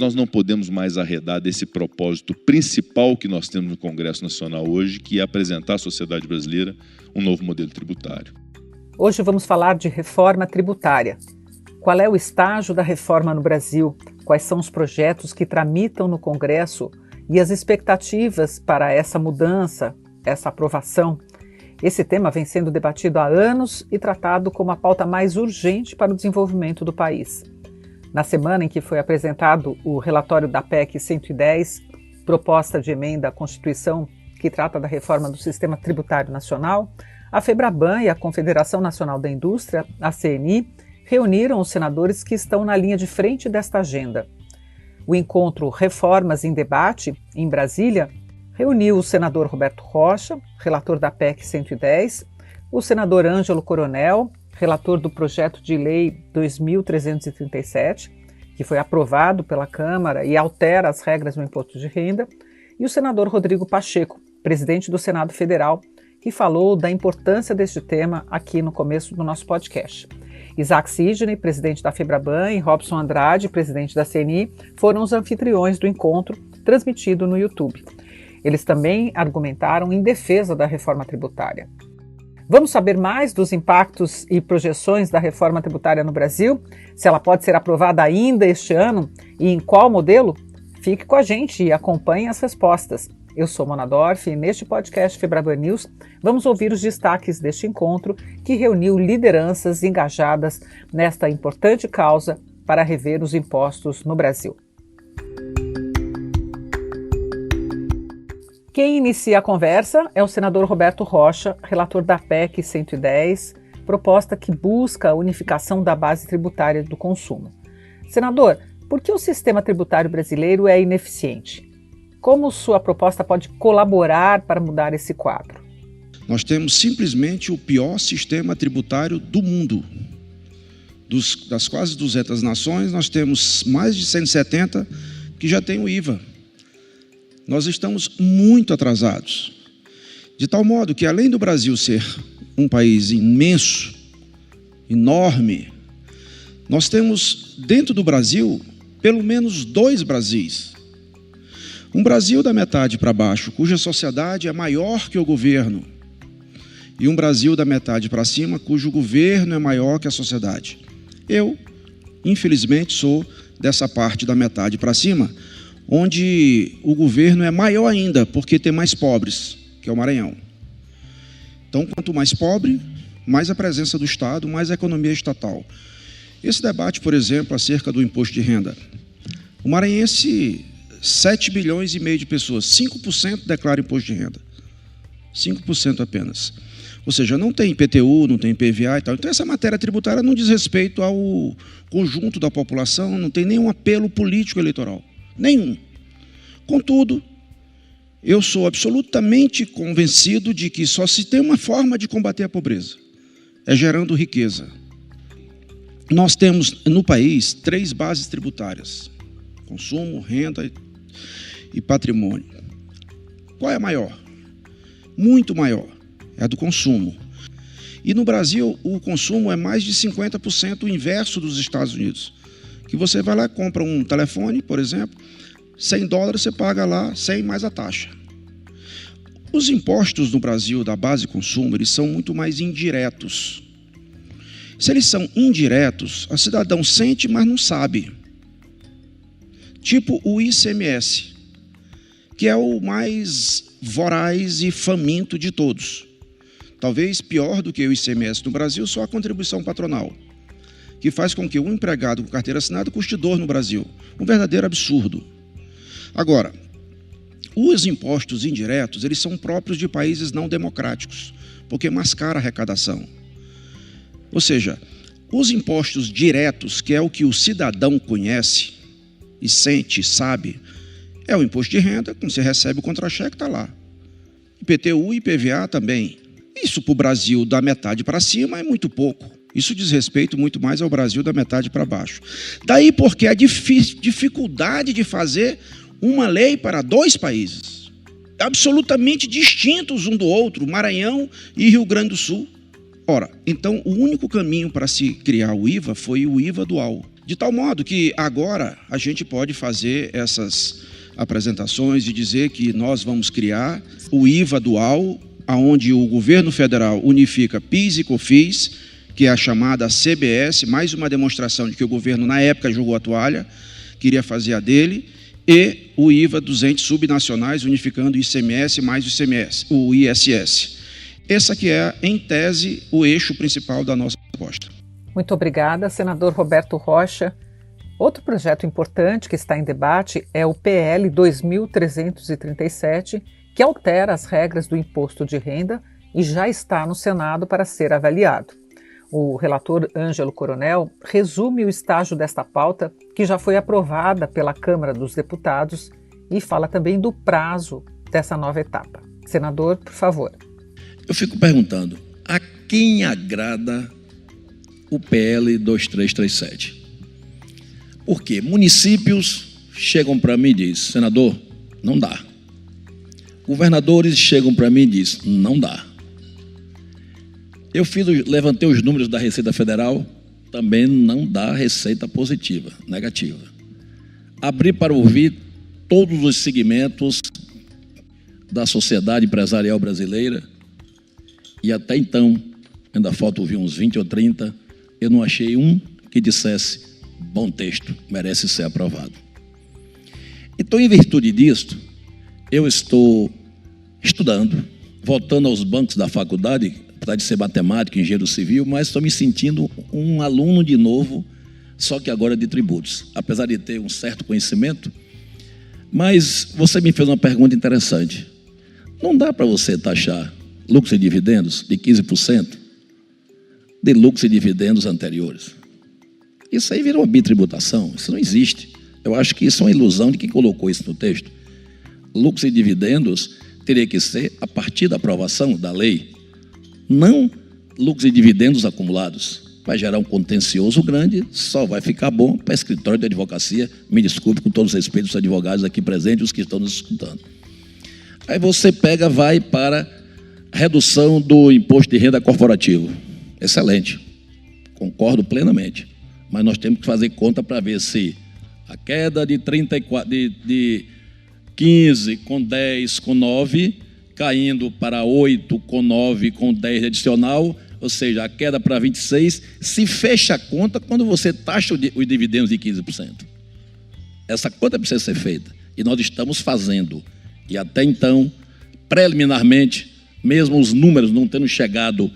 nós não podemos mais arredar desse propósito principal que nós temos no Congresso Nacional hoje, que é apresentar à sociedade brasileira um novo modelo tributário. Hoje vamos falar de reforma tributária. Qual é o estágio da reforma no Brasil? Quais são os projetos que tramitam no Congresso e as expectativas para essa mudança, essa aprovação? Esse tema vem sendo debatido há anos e tratado como a pauta mais urgente para o desenvolvimento do país. Na semana em que foi apresentado o relatório da PEC 110, proposta de emenda à Constituição que trata da reforma do Sistema Tributário Nacional, a FEBRABAN e a Confederação Nacional da Indústria, a CNI, reuniram os senadores que estão na linha de frente desta agenda. O encontro Reformas em Debate, em Brasília, reuniu o senador Roberto Rocha, relator da PEC 110, o senador Ângelo Coronel, relator do projeto de lei 2.337, que foi aprovado pela Câmara e altera as regras do imposto de renda, e o senador Rodrigo Pacheco, presidente do Senado Federal, que falou da importância deste tema aqui no começo do nosso podcast. Isaac Sidney, presidente da FEBRABAN, e Robson Andrade, presidente da CNI, foram os anfitriões do encontro, transmitido no YouTube. Eles também argumentaram em defesa da reforma tributária. Vamos saber mais dos impactos e projeções da reforma tributária no Brasil? Se ela pode ser aprovada ainda este ano e em qual modelo? Fique com a gente e acompanhe as respostas. Eu sou Mona Dorf e neste podcast FEBRABAN News vamos ouvir os destaques deste encontro que reuniu lideranças engajadas nesta importante causa para rever os impostos no Brasil. Quem inicia a conversa é o senador Roberto Rocha, relator da PEC 110, proposta que busca a unificação da base tributária do consumo. Senador, por que o sistema tributário brasileiro é ineficiente? Como sua proposta pode colaborar para mudar esse quadro? Nós temos simplesmente o pior sistema tributário do mundo. Das quase 200 nações, nós temos mais de 170 que já têm o IVA. Nós estamos muito atrasados. De tal modo que, além do Brasil ser um país imenso, enorme, nós temos dentro do Brasil pelo menos 2 Brasis. Um Brasil da metade para baixo, cuja sociedade é maior que o governo, e um Brasil da metade para cima, cujo governo é maior que a sociedade. Eu, infelizmente, sou dessa parte da metade para cima, onde o governo é maior ainda, porque tem mais pobres, que é o Maranhão. Então, quanto mais pobre, mais a presença do Estado, mais a economia estatal. Esse debate, por exemplo, acerca do imposto de renda. O maranhense, 7 bilhões e meio de pessoas, 5% declara imposto de renda. 5% apenas. Ou seja, não tem IPTU, não tem IPVA e tal. Então, essa matéria tributária não diz respeito ao conjunto da população, não tem nenhum apelo político eleitoral. Nenhum. Contudo, eu sou absolutamente convencido de que só se tem uma forma de combater a pobreza. É gerando riqueza. Nós temos no país 3 bases tributárias: consumo, renda e patrimônio. Qual é a maior? Muito maior. É a do consumo. E no Brasil, o consumo é mais de 50% o inverso dos Estados Unidos. Que você vai lá e compra um telefone, por exemplo, $100 você paga lá 100 mais a taxa. Os impostos no Brasil da base consumo, eles são muito mais indiretos. Se eles são indiretos, o cidadão sente, mas não sabe. Tipo o ICMS, que é o mais voraz e faminto de todos. Talvez pior do que o ICMS no Brasil, só a contribuição patronal, que faz com que um empregado com carteira assinada custe dor no Brasil. Um verdadeiro absurdo. Agora, os impostos indiretos, eles são próprios de países não democráticos, porque mascara a arrecadação. Ou seja, os impostos diretos, que é o que o cidadão conhece e sente, sabe, é o imposto de renda, quando você recebe o contra-cheque, está lá. IPTU e IPVA também. Isso para o Brasil da metade para cima é muito pouco. Isso diz respeito muito mais ao Brasil da metade para baixo. Daí porque a dificuldade de fazer uma lei para 2 países, absolutamente distintos um do outro, Maranhão e Rio Grande do Sul. Ora, então o único caminho para se criar o IVA foi o IVA dual. De tal modo que agora a gente pode fazer essas apresentações e dizer que nós vamos criar o IVA dual, onde o governo federal unifica PIS e COFINS, que é a chamada CBS, mais uma demonstração de que o governo, na época, jogou a toalha, queria fazer a dele, e o IVA dos entes subnacionais, unificando o ICMS mais o ISS. Essa que é, em tese, o eixo principal da nossa proposta. Muito obrigada, senador Roberto Rocha. Outro projeto importante que está em debate é o PL 2337, que altera as regras do imposto de renda e já está no Senado para ser avaliado. O relator Ângelo Coronel resume o estágio desta pauta, que já foi aprovada pela Câmara dos Deputados, e fala também do prazo dessa nova etapa. Senador, por favor. Eu fico perguntando, a quem agrada o PL 2337? Porque municípios chegam para mim e dizem, senador, não dá. Governadores chegam para mim e dizem, não dá. Levantei os números da Receita Federal, também não dá receita positiva, negativa. Abri para ouvir todos os segmentos da sociedade empresarial brasileira e até então, ainda falta ouvir uns 20 ou 30, eu não achei um que dissesse, bom texto, merece ser aprovado. Então, em virtude disto, eu estou estudando, voltando aos bancos da faculdade, apesar de ser matemático, engenheiro civil, mas estou me sentindo um aluno de novo, só que agora de tributos, apesar de ter um certo conhecimento. Mas você me fez uma pergunta interessante. Não dá para você taxar lucros e dividendos de 15% de lucros e dividendos anteriores. Isso aí virou uma bitributação, isso não existe. Eu acho que isso é uma ilusão de quem colocou isso no texto. Lucros e dividendos teria que ser a partir da aprovação da lei, não lucros e dividendos acumulados. Vai gerar um contencioso grande, só vai ficar bom para escritório de advocacia. Me desculpe, com todos os respeitos dos advogados aqui presentes e os que estão nos escutando. Aí você vai para a redução do imposto de renda corporativo. Excelente, concordo plenamente. Mas nós temos que fazer conta para ver se a queda de 15 com 10 com 9, caindo para 8 com 9 com 10 adicional, ou seja, a queda para 26, se fecha a conta quando você taxa os dividendos de 15%. Essa conta precisa ser feita. E nós estamos fazendo. E até então, preliminarmente, mesmo os números não tendo chegado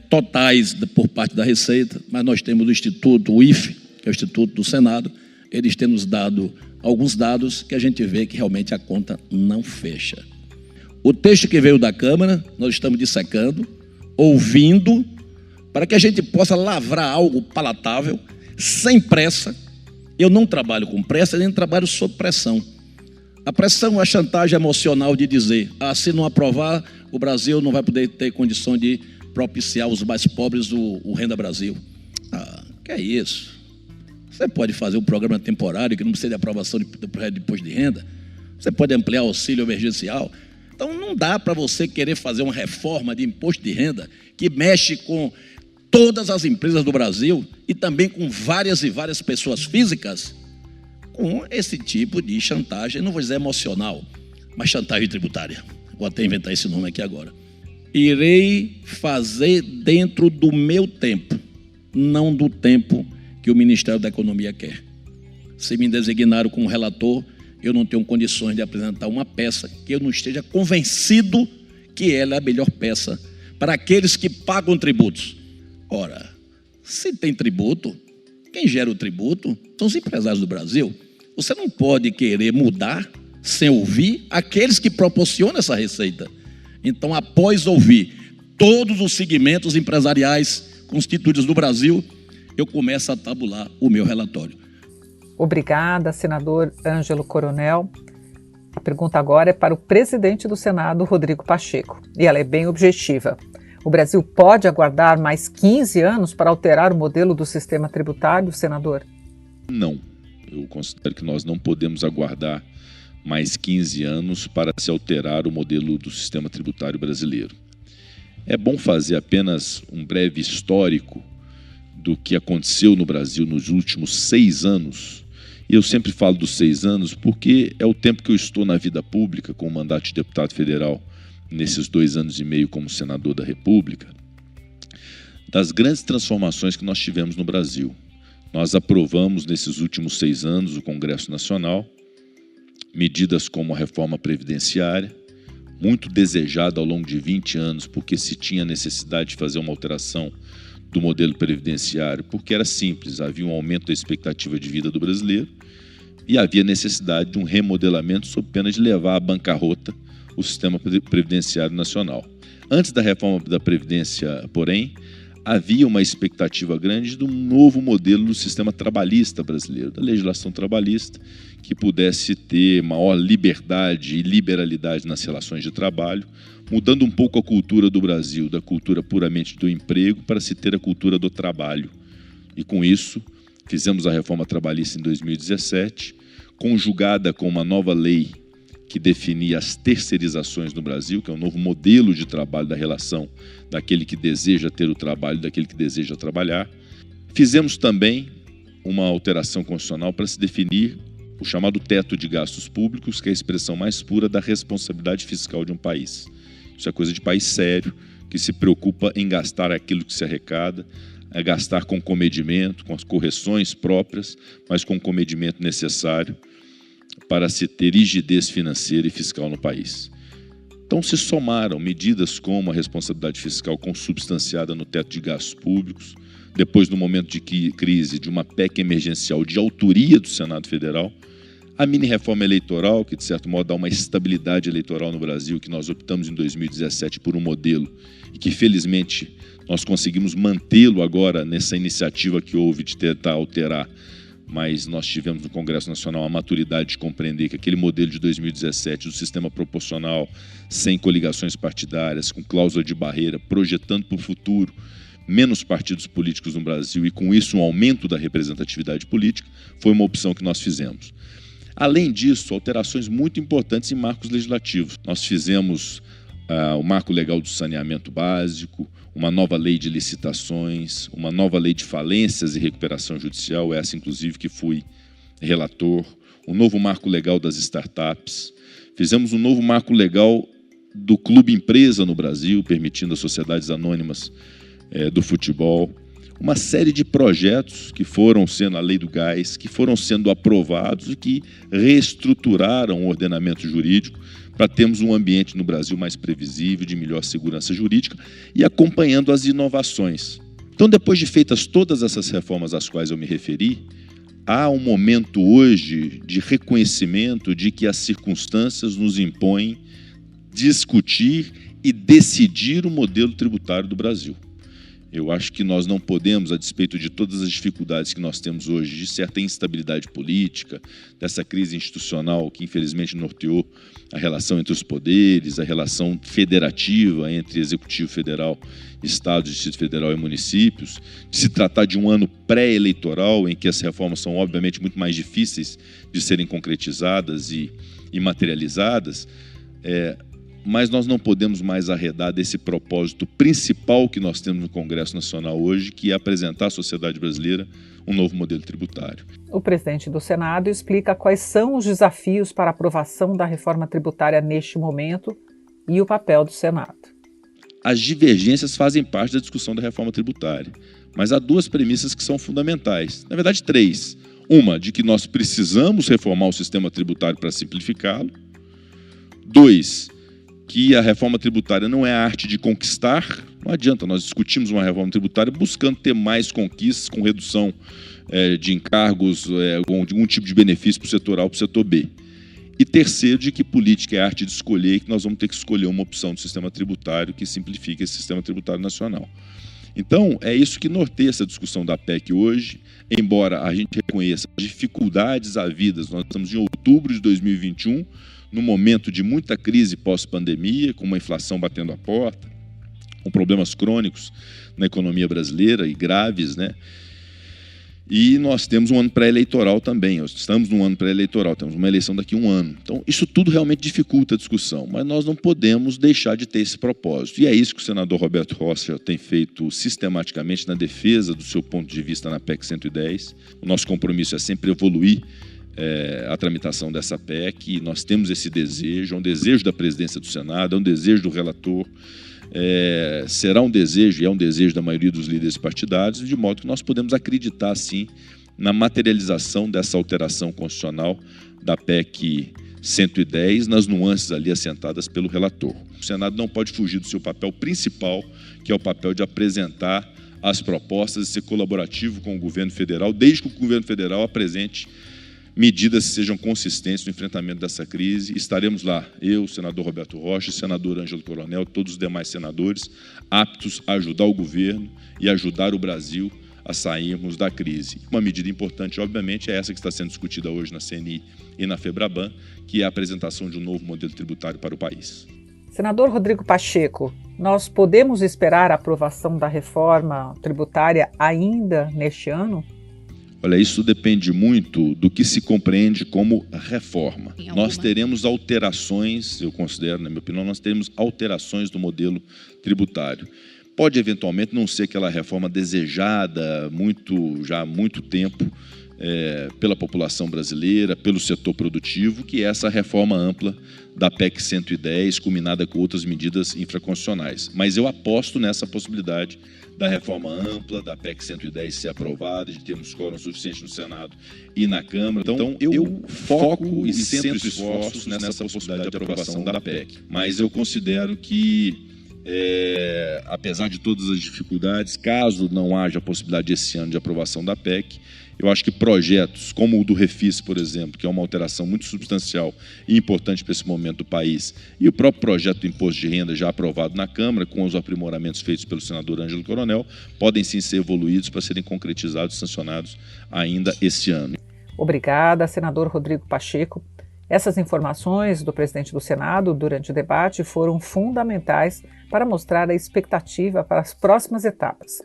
totais por parte da Receita, mas nós temos o Instituto, o IFE, que é o Instituto do Senado, eles têm nos dado alguns dados que a gente vê que realmente a conta não fecha. O texto que veio da Câmara, nós estamos dissecando, ouvindo, para que a gente possa lavrar algo palatável, sem pressa. Eu não trabalho com pressa, nem trabalho sob pressão. A pressão é a chantagem emocional de dizer, se não aprovar, o Brasil não vai poder ter condição de propiciar os mais pobres o Renda Brasil. Que é isso? Você pode fazer um programa temporário que não precisa de aprovação de imposto de renda. Você pode ampliar o auxílio emergencial. Então, não dá para você querer fazer uma reforma de imposto de renda que mexe com todas as empresas do Brasil e também com várias e várias pessoas físicas com esse tipo de chantagem, não vou dizer emocional, mas chantagem tributária. Vou até inventar esse nome aqui agora. Irei fazer dentro do meu tempo, não do tempo que o Ministério da Economia quer. Se me designaram como relator, eu não tenho condições de apresentar uma peça que eu não esteja convencido que ela é a melhor peça para aqueles que pagam tributos. Ora, se tem tributo, quem gera o tributo são os empresários do Brasil. Você não pode querer mudar sem ouvir aqueles que proporcionam essa receita. Então, após ouvir todos os segmentos empresariais constituídos no Brasil, eu começo a tabular o meu relatório. Obrigada, senador Ângelo Coronel. A pergunta agora é para o presidente do Senado, Rodrigo Pacheco, e ela é bem objetiva. O Brasil pode aguardar mais 15 anos para alterar o modelo do sistema tributário, senador? Não. Eu considero que nós não podemos aguardar mais 15 anos para se alterar o modelo do sistema tributário brasileiro. É bom fazer apenas um breve histórico do que aconteceu no Brasil nos últimos 6 anos, e eu sempre falo dos 6 anos porque é o tempo que eu estou na vida pública, com o mandato de deputado federal, nesses 2 anos e meio como senador da República, das grandes transformações que nós tivemos no Brasil. Nós aprovamos nesses últimos 6 anos o Congresso Nacional, medidas como a reforma previdenciária, muito desejada ao longo de 20 anos, porque se tinha necessidade de fazer uma alteração do modelo previdenciário, porque era simples, havia um aumento da expectativa de vida do brasileiro e havia necessidade de um remodelamento sob pena de levar à bancarrota o sistema previdenciário nacional. Antes da reforma da Previdência, porém, havia uma expectativa grande de um novo modelo do sistema trabalhista brasileiro, da legislação trabalhista, que pudesse ter maior liberdade e liberalidade nas relações de trabalho, mudando um pouco a cultura do Brasil, da cultura puramente do emprego, para se ter a cultura do trabalho. E com isso, fizemos a reforma trabalhista em 2017, conjugada com uma nova lei que definia as terceirizações no Brasil, que é um novo modelo de trabalho da relação daquele que deseja ter o trabalho e daquele que deseja trabalhar. Fizemos também uma alteração constitucional para se definir o chamado teto de gastos públicos, que é a expressão mais pura da responsabilidade fiscal de um país. Isso é coisa de país sério, que se preocupa em gastar aquilo que se arrecada, é gastar com comedimento, com as correções próprias, mas com o comedimento necessário para se ter rigidez financeira e fiscal no país. Então se somaram medidas como a responsabilidade fiscal consubstanciada no teto de gastos públicos, depois no momento de crise de uma PEC emergencial de autoria do Senado Federal, a mini-reforma eleitoral, que de certo modo dá uma estabilidade eleitoral no Brasil, que nós optamos em 2017 por um modelo e que felizmente nós conseguimos mantê-lo agora nessa iniciativa que houve de tentar alterar, mas nós tivemos no Congresso Nacional a maturidade de compreender que aquele modelo de 2017 do sistema proporcional, sem coligações partidárias, com cláusula de barreira, projetando para o futuro menos partidos políticos no Brasil e com isso um aumento da representatividade política, foi uma opção que nós fizemos. Além disso, alterações muito importantes em marcos legislativos. Nós fizemos o marco legal do saneamento básico, uma nova lei de licitações, uma nova lei de falências e recuperação judicial, essa inclusive que fui relator, um novo marco legal das startups, fizemos um novo marco legal do clube empresa no Brasil, permitindo as sociedades anônimas do futebol, uma série de projetos que foram sendo, a lei do gás, que foram sendo aprovados e que reestruturaram o ordenamento jurídico para termos um ambiente no Brasil mais previsível, de melhor segurança jurídica e acompanhando as inovações. Então, depois de feitas todas essas reformas às quais eu me referi, há um momento hoje de reconhecimento de que as circunstâncias nos impõem discutir e decidir o modelo tributário do Brasil. Eu acho que nós não podemos, a despeito de todas as dificuldades que nós temos hoje, de certa instabilidade política, dessa crise institucional que infelizmente norteou a relação entre os poderes, a relação federativa entre Executivo Federal, Estado, Distrito Federal e municípios, de se tratar de um ano pré-eleitoral em que as reformas são obviamente muito mais difíceis de serem concretizadas e materializadas, mas nós não podemos mais arredar desse propósito principal que nós temos no Congresso Nacional hoje, que é apresentar à sociedade brasileira um novo modelo tributário. O presidente do Senado explica quais são os desafios para a aprovação da reforma tributária neste momento e o papel do Senado. As divergências fazem parte da discussão da reforma tributária, mas há 2 premissas que são fundamentais, na verdade 3. Uma, de que nós precisamos reformar o sistema tributário para simplificá-lo. 2, que a reforma tributária não é a arte de conquistar. Não adianta, nós discutimos uma reforma tributária buscando ter mais conquistas com redução de encargos, com algum tipo de benefício para o setor A ou para o setor B. E terceiro, de que política é a arte de escolher e que nós vamos ter que escolher uma opção do sistema tributário que simplifique esse sistema tributário nacional. Então, é isso que norteia essa discussão da PEC hoje, embora a gente reconheça as dificuldades havidas. Nós estamos em outubro de 2021, num momento de muita crise pós-pandemia, com uma inflação batendo a porta, com problemas crônicos na economia brasileira e graves, né? E nós temos um ano pré-eleitoral também, nós estamos num ano pré-eleitoral, temos uma eleição daqui a um ano. Então, isso tudo realmente dificulta a discussão, mas nós não podemos deixar de ter esse propósito. E é isso que o senador Roberto Rocha tem feito sistematicamente na defesa do seu ponto de vista na PEC 110. O nosso compromisso é sempre evoluir a tramitação dessa PEC, e nós temos esse desejo, é um desejo da presidência do Senado, é um desejo do relator, será um desejo, e é um desejo da maioria dos líderes partidários, de modo que nós podemos acreditar, sim, na materialização dessa alteração constitucional da PEC 110, nas nuances ali assentadas pelo relator. O Senado não pode fugir do seu papel principal, que é o papel de apresentar as propostas e ser colaborativo com o governo federal, desde que o governo federal apresente medidas que sejam consistentes no enfrentamento dessa crise. Estaremos lá, eu, o senador Roberto Rocha, o senador Ângelo Coronel, todos os demais senadores, aptos a ajudar o governo e ajudar o Brasil a sairmos da crise. Uma medida importante, obviamente, é essa que está sendo discutida hoje na CNI e na FEBRABAN, que é a apresentação de um novo modelo tributário para o país. Senador Rodrigo Pacheco, nós podemos esperar a aprovação da reforma tributária ainda neste ano? Olha, isso depende muito do que se compreende como reforma. Nós teremos alterações, eu considero, na minha opinião, nós teremos alterações do modelo tributário. Pode, eventualmente, não ser aquela reforma desejada já há muito tempo pela população brasileira, pelo setor produtivo, que é essa reforma ampla da PEC 110, combinada com outras medidas infraconstitucionais. Mas eu aposto nessa possibilidade da reforma ampla, da PEC 110 ser aprovada, de termos quórum suficiente no Senado e na Câmara. Então, eu foco e centro esforços nessa possibilidade de aprovação da PEC. Mas eu considero que, apesar de todas as dificuldades, caso não haja a possibilidade esse ano de aprovação da PEC, eu acho que projetos como o do Refis, por exemplo, que é uma alteração muito substancial e importante para esse momento do país, e o próprio projeto do imposto de renda já aprovado na Câmara, com os aprimoramentos feitos pelo senador Ângelo Coronel, podem sim ser evoluídos para serem concretizados e sancionados ainda esse ano. Obrigada, senador Rodrigo Pacheco. Essas informações do presidente do Senado durante o debate foram fundamentais para mostrar a expectativa para as próximas etapas.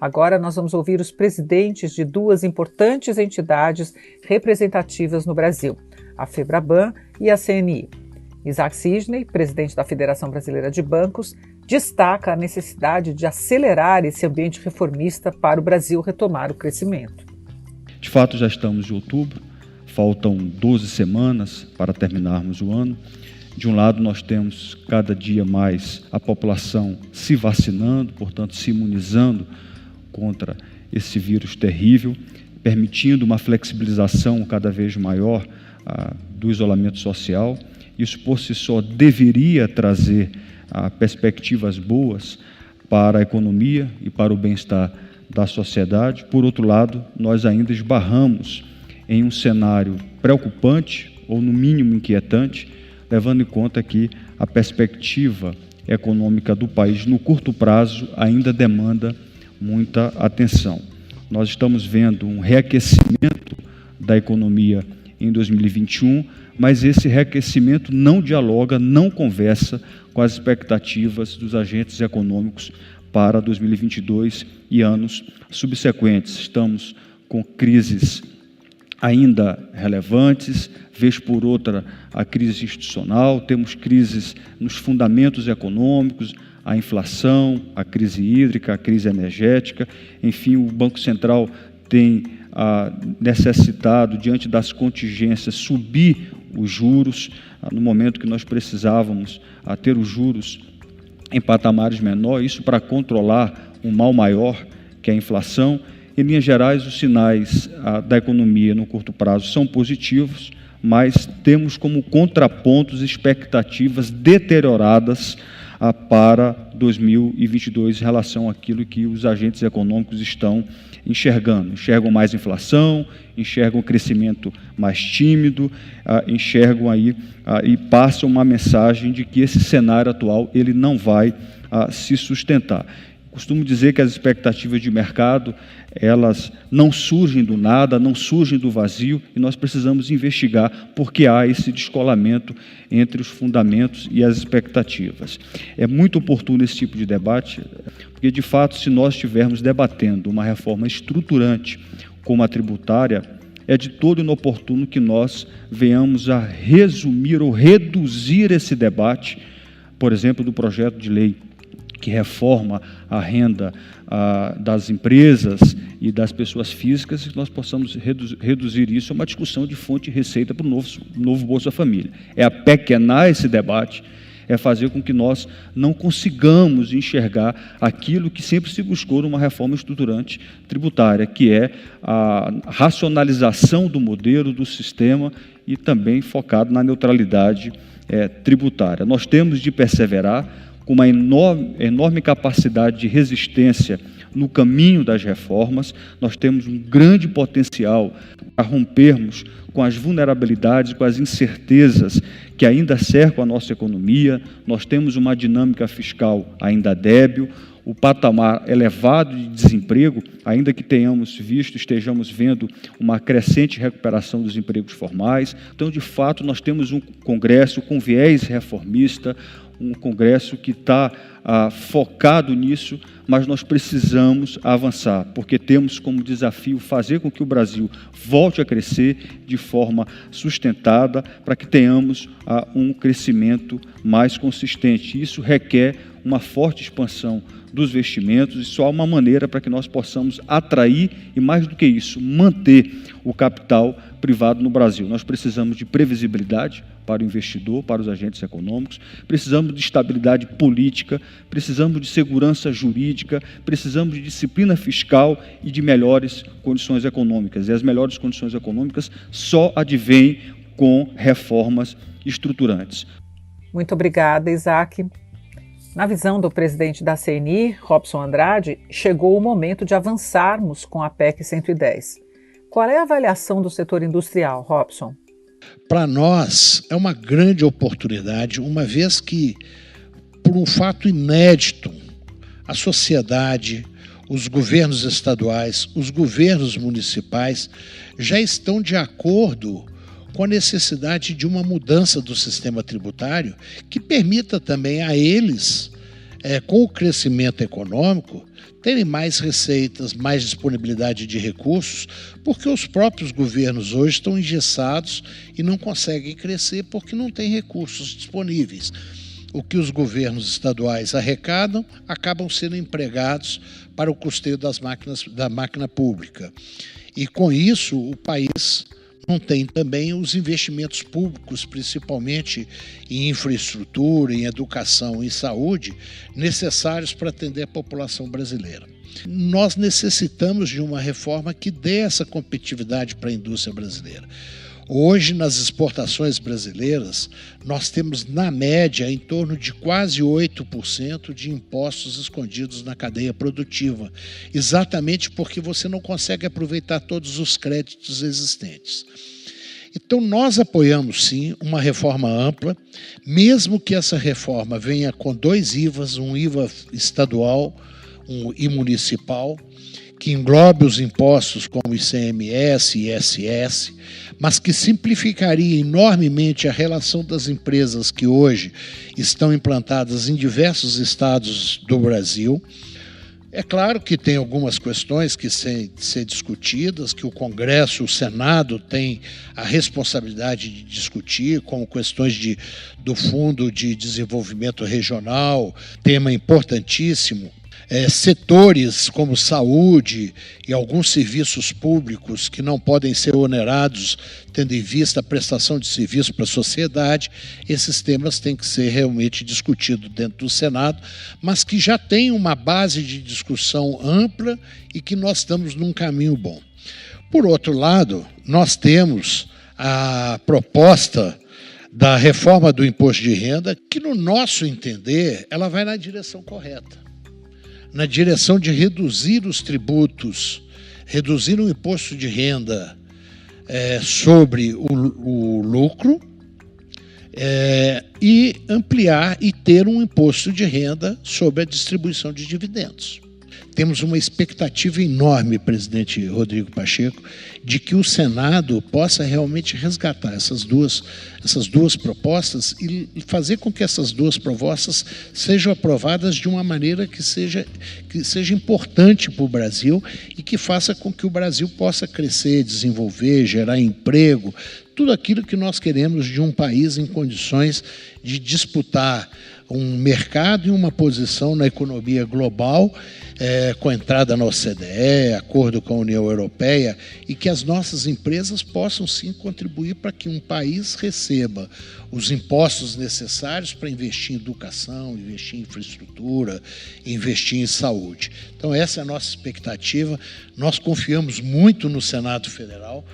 Agora nós vamos ouvir os presidentes de duas importantes entidades representativas no Brasil, a FEBRABAN e a CNI. Isaac Sidney, presidente da Federação Brasileira de Bancos, destaca a necessidade de acelerar esse ambiente reformista para o Brasil retomar o crescimento. De fato, já estamos em outubro. Faltam 12 semanas para terminarmos o ano. De um lado, nós temos cada dia mais a população se vacinando, portanto, se imunizando contra esse vírus terrível, permitindo uma flexibilização cada vez maior do isolamento social. Isso, por si só, deveria trazer perspectivas boas para a economia e para o bem-estar da sociedade. Por outro lado, nós ainda esbarramos em um cenário preocupante, ou no mínimo inquietante, levando em conta que a perspectiva econômica do país no curto prazo ainda demanda muita atenção. Nós estamos vendo um reaquecimento da economia em 2021, mas esse reaquecimento não dialoga, não conversa com as expectativas dos agentes econômicos para 2022 e anos subsequentes. Estamos com crises ainda relevantes, vez por outra a crise institucional, temos crises nos fundamentos econômicos, a inflação, a crise hídrica, a crise energética, enfim, o Banco Central tem necessitado, diante das contingências, subir os juros, no momento que nós precisávamos ter os juros em patamares menores, isso para controlar um mal maior, que é a inflação. Em linhas gerais, os sinais da economia no curto prazo são positivos, mas temos como contrapontos expectativas deterioradas para 2022 em relação àquilo que os agentes econômicos estão enxergando. Enxergam mais inflação, enxergam crescimento mais tímido, enxergam aí e passam uma mensagem de que esse cenário atual ele não vai se sustentar. Costumo dizer que as expectativas de mercado, elas não surgem do nada, não surgem do vazio, e nós precisamos investigar por que há esse descolamento entre os fundamentos e as expectativas. É muito oportuno esse tipo de debate, porque, de fato, se nós estivermos debatendo uma reforma estruturante, como a tributária, é de todo inoportuno que nós venhamos a resumir ou reduzir esse debate, por exemplo, do projeto de lei que reforma a renda das empresas e das pessoas físicas, e que nós possamos reduzir isso a uma discussão de fonte de receita para o novo Bolsa Família. É apequenar esse debate, é fazer com que nós não consigamos enxergar aquilo que sempre se buscou numa reforma estruturante tributária, que é a racionalização do modelo, do sistema, e também focado na neutralidade tributária. Nós temos de perseverar com uma enorme capacidade de resistência no caminho das reformas. Nós temos um grande potencial para rompermos com as vulnerabilidades, com as incertezas que ainda cercam a nossa economia. Nós temos uma dinâmica fiscal ainda débil, o patamar elevado de desemprego, ainda que estejamos vendo uma crescente recuperação dos empregos formais. Então, de fato, nós temos um Congresso com viés reformista, um Congresso que está focado nisso, mas nós precisamos avançar, porque temos como desafio fazer com que o Brasil volte a crescer de forma sustentada, para que tenhamos um crescimento mais consistente. Isso requer uma forte expansão dos investimentos, e só há uma maneira para que nós possamos atrair e, mais do que isso, manter o capital privado no Brasil. Nós precisamos de previsibilidade para o investidor, para os agentes econômicos, precisamos de estabilidade política, precisamos de segurança jurídica, precisamos de disciplina fiscal e de melhores condições econômicas. E as melhores condições econômicas só advêm com reformas estruturantes. Muito obrigada, Isaac. Na visão do presidente da CNI, Robson Andrade, chegou o momento de avançarmos com a PEC 110. Qual é a avaliação do setor industrial, Robson? Para nós, é uma grande oportunidade, uma vez que, por um fato inédito, a sociedade, os governos estaduais, os governos municipais já estão de acordo com a necessidade de uma mudança do sistema tributário que permita também a eles, com o crescimento econômico, terem mais receitas, mais disponibilidade de recursos, porque os próprios governos hoje estão engessados e não conseguem crescer porque não têm recursos disponíveis. O que os governos estaduais arrecadam acabam sendo empregados para o custeio da máquina pública. E com isso o país não tem também os investimentos públicos, principalmente em infraestrutura, em educação e saúde, necessários para atender a população brasileira. Nós necessitamos de uma reforma que dê essa competitividade para a indústria brasileira. Hoje, nas exportações brasileiras, nós temos, na média, em torno de quase 8% de impostos escondidos na cadeia produtiva, exatamente porque você não consegue aproveitar todos os créditos existentes. Então, nós apoiamos, sim, uma reforma ampla, mesmo que essa reforma venha com 2 IVAs, um IVA estadual e municipal, que englobe os impostos como ICMS e ISS, mas que simplificaria enormemente a relação das empresas que hoje estão implantadas em diversos estados do Brasil. É claro que tem algumas questões que têm de ser discutidas, que o Congresso, o Senado tem a responsabilidade de discutir, como questões do Fundo de Desenvolvimento Regional, tema importantíssimo. Setores como saúde e alguns serviços públicos que não podem ser onerados, tendo em vista a prestação de serviço para a sociedade, esses temas têm que ser realmente discutidos dentro do Senado, mas que já tem uma base de discussão ampla e que nós estamos num caminho bom. Por outro lado, nós temos a proposta da reforma do imposto de renda, que, no nosso entender, ela vai na direção correta. Na direção de reduzir os tributos, reduzir o imposto de renda sobre o lucro e ampliar e ter um imposto de renda sobre a distribuição de dividendos. temos uma expectativa enorme, presidente Rodrigo Pacheco, de que o Senado possa realmente resgatar essas duas propostas e fazer com que essas duas propostas sejam aprovadas de uma maneira que seja importante para o Brasil e que faça com que o Brasil possa crescer, desenvolver, gerar emprego, tudo aquilo que nós queremos de um país em condições de disputar um mercado e uma posição na economia global, com a entrada na OCDE, acordo com a União Europeia, e que as nossas empresas possam sim contribuir para que um país receba os impostos necessários para investir em educação, investir em infraestrutura, investir em saúde. Então essa é a nossa expectativa, nós confiamos muito no Senado Federal.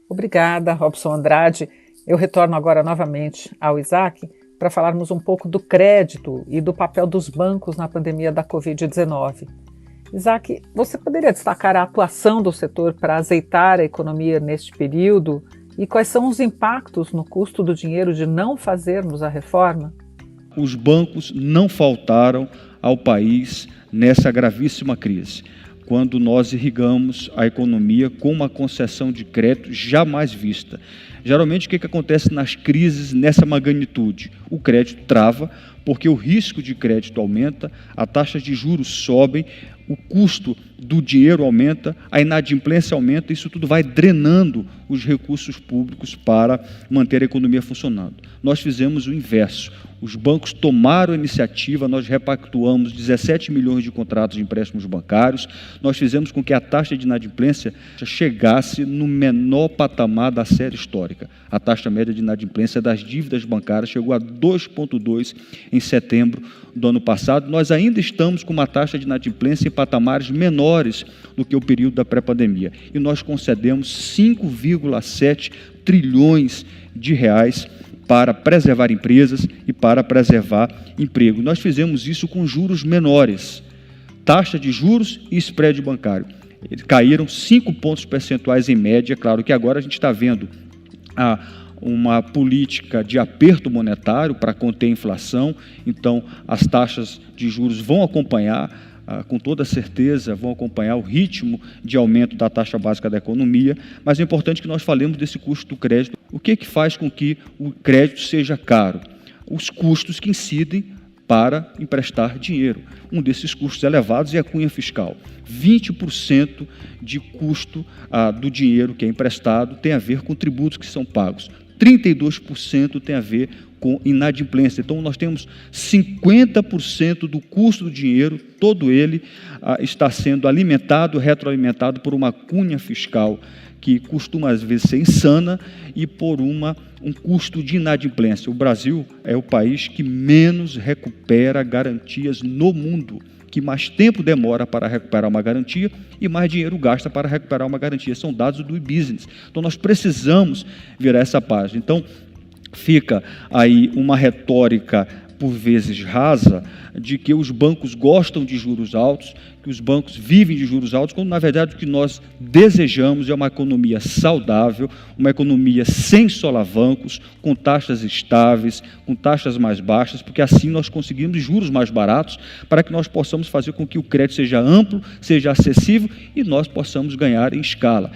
Obrigada, Robson Andrade. Eu retorno agora novamente ao Isaac para falarmos um pouco do crédito e do papel dos bancos na pandemia da Covid-19. Isaac, você poderia destacar a atuação do setor para azeitar a economia neste período e quais são os impactos no custo do dinheiro de não fazermos a reforma? Os bancos não faltaram ao país nessa gravíssima crise, quando nós irrigamos a economia com uma concessão de crédito jamais vista. Geralmente, o que acontece nas crises nessa magnitude? O crédito trava, porque o risco de crédito aumenta, a taxa de juros sobe, o custo do dinheiro aumenta, a inadimplência aumenta, isso tudo vai drenando os recursos públicos para manter a economia funcionando. Nós fizemos o inverso. Os bancos tomaram a iniciativa, nós repactuamos 17 milhões de contratos de empréstimos bancários, nós fizemos com que a taxa de inadimplência chegasse no menor patamar da série histórica. A taxa média de inadimplência das dívidas bancárias chegou a 2,2 em setembro do ano passado. Nós ainda estamos com uma taxa de inadimplência em patamares menores do que o período da pré-pandemia. E nós concedemos 5,7 trilhões de reais para preservar empresas e para preservar emprego. Nós fizemos isso com juros menores, taxa de juros e spread bancário. Eles caíram 5 pontos percentuais em média. Claro que agora a gente está vendo uma política de aperto monetário para conter a inflação, então as taxas de juros vão acompanhar, com toda certeza, vão acompanhar o ritmo de aumento da taxa básica da economia, mas é importante que nós falemos desse custo do crédito. O que faz com que o crédito seja caro? Os custos que incidem para emprestar dinheiro. Um desses custos elevados é a cunha fiscal. 20% de custo do dinheiro que é emprestado tem a ver com tributos que são pagos. 32% tem a ver com inadimplência. Então, nós temos 50% do custo do dinheiro, todo ele está sendo alimentado, retroalimentado por uma cunha fiscal que costuma, às vezes, ser insana e por um custo de inadimplência. O Brasil é o país que menos recupera garantias no mundo, que mais tempo demora para recuperar uma garantia e mais dinheiro gasta para recuperar uma garantia. São dados do e-business. Então, nós precisamos virar essa página. Então, fica aí uma retórica, por vezes rasa, de que os bancos gostam de juros altos, que os bancos vivem de juros altos, quando, na verdade, o que nós desejamos é uma economia saudável, uma economia sem solavancos, com taxas estáveis, com taxas mais baixas, porque assim nós conseguimos juros mais baratos para que nós possamos fazer com que o crédito seja amplo, seja acessível e nós possamos ganhar em escala.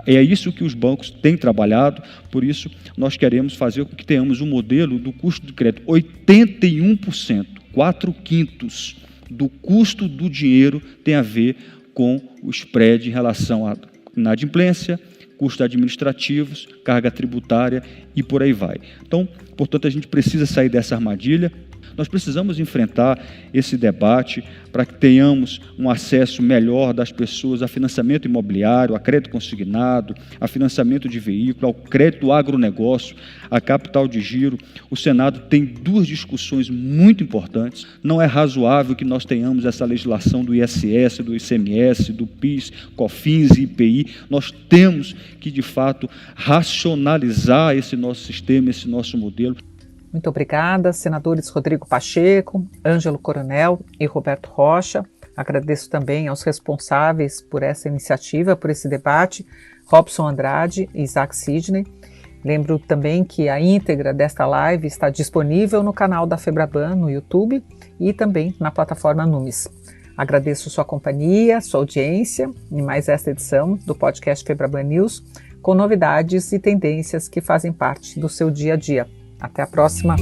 É isso que os bancos têm trabalhado, por isso nós queremos fazer com que tenhamos um modelo do custo do crédito 81%, 4/5 do custo do dinheiro tem a ver com o spread em relação à inadimplência, custos administrativos, carga tributária e por aí vai. Então, portanto, a gente precisa sair dessa armadilha. Nós precisamos enfrentar esse debate para que tenhamos um acesso melhor das pessoas a financiamento imobiliário, a crédito consignado, a financiamento de veículo, ao crédito agronegócio, a capital de giro. O Senado tem 2 discussões muito importantes. Não é razoável que nós tenhamos essa legislação do ISS, do ICMS, do PIS, COFINS e IPI. Nós temos que, de fato, racionalizar esse nosso sistema, esse nosso modelo. Muito obrigada, senadores Rodrigo Pacheco, Ângelo Coronel e Roberto Rocha. Agradeço também aos responsáveis por essa iniciativa, por esse debate, Robson Andrade e Isaac Sidney. Lembro também que a íntegra desta live está disponível no canal da FEBRABAN no YouTube e também na plataforma Numis. Agradeço sua companhia, sua audiência em mais esta edição do podcast Febraban News, com novidades e tendências que fazem parte do seu dia a dia. Até a próxima!